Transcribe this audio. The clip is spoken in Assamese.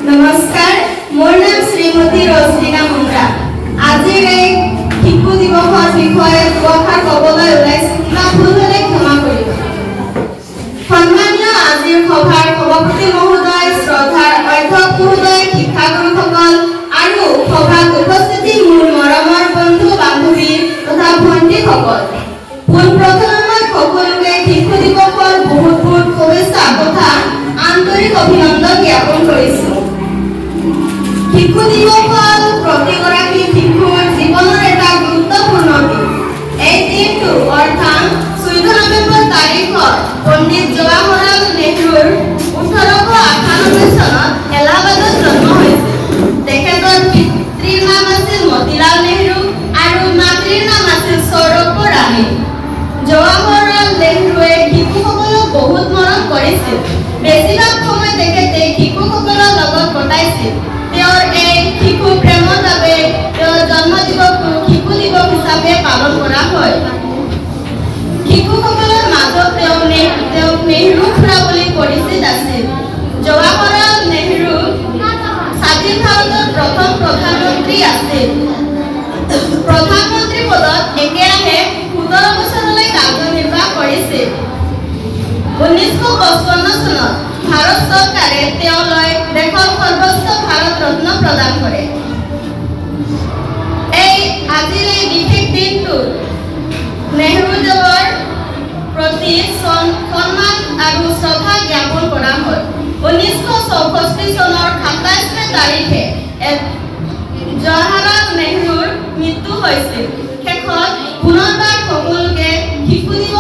নমস্কাৰ, মোৰ নাম শ্ৰীমতী ৰজনীনা মুণ্ডা। আজিৰ এই শিশু দিৱসৰ বিষয়ে দুআষাৰ ক'বলৈ ওলাইছোঁ, কিবা ভুল হ'লে ক্ষমা কৰিব। সন্মানীয় আজিৰ সভাৰ সভাপতি মহোদয়, শ্ৰদ্ধাৰ অধ্যক্ষ মহোদয়, শিক্ষাগুৰুসকল আৰু সভাত উপস্থিত মোৰ মৰমৰ বন্ধু বান্ধৱী তথা ভণ্টিসকল, পোনপ্ৰথমে মই সকলোকে শিশু দিৱসৰ বহুত বহুত শুভেচ্ছা তথা আন্তৰিক অভিনন্দন জ্ঞাপন কৰিছোঁ। শিশু দিৱস হ'ল প্ৰতিগৰাকী শিশুৰ জীৱনৰ এটা গুৰুত্বপূৰ্ণ দিন। এই দিনটো অৰ্থাৎ 14 নৱেম্বৰ তাৰিখত পণ্ডিত জৱাহৰলাল নেহৰুৰ 1898 চনত এলাহাবাদত জন্ম হৈছিল। তেখেতৰ পিতৃৰ নাম আছিল মতিলাল নেহৰু আৰু মাতৃৰ নাম আছিল সৌৰভ ৰাণী। জৱাহৰলাল নেহৰুৱে শিশুসকলক বহুত মৰম কৰিছিল। বেছিভাগ সময় তেখেতে শিশুসকলৰ লগত কটাইছিল। তেওঁৰ এই শিশু প্ৰেমৰ বাবে তেওঁৰ জন্মদিৱসটো শিশু দিৱস হিচাপে পালন কৰা হয়। শিশুসকলৰ মাজত তেওঁক নেহৰু খুৰা বুলি পৰিচিত আছিল। জৱাহৰলাল নেহৰু স্বাধীন ভাৰতৰ প্ৰথম প্ৰধানমন্ত্ৰী আছিল। প্ৰধানমন্ত্ৰী পদত একেৰাহে 17 বছৰলৈ কাৰ্যনিৰ্বাহ কৰিছিল। 1955 চনত ভাৰত চৰকাৰে তেওঁলৈ দেশৰ সৰ্বোচ্চ ভাৰত ৰত্ন প্ৰদান কৰে। আজিৰ এই বিশেষ দিনটোত নেহৰুদেৱৰ প্ৰতি সন্মান আৰু শ্ৰদ্ধা জ্ঞাপন কৰা হয়। 1964 চনৰ 27 তাৰিখে জৱাহৰলাল নেহৰুৰ মৃত্যু হৈছিল। শেষত পুনৰবাৰ সকলোকে শিশু দিৱস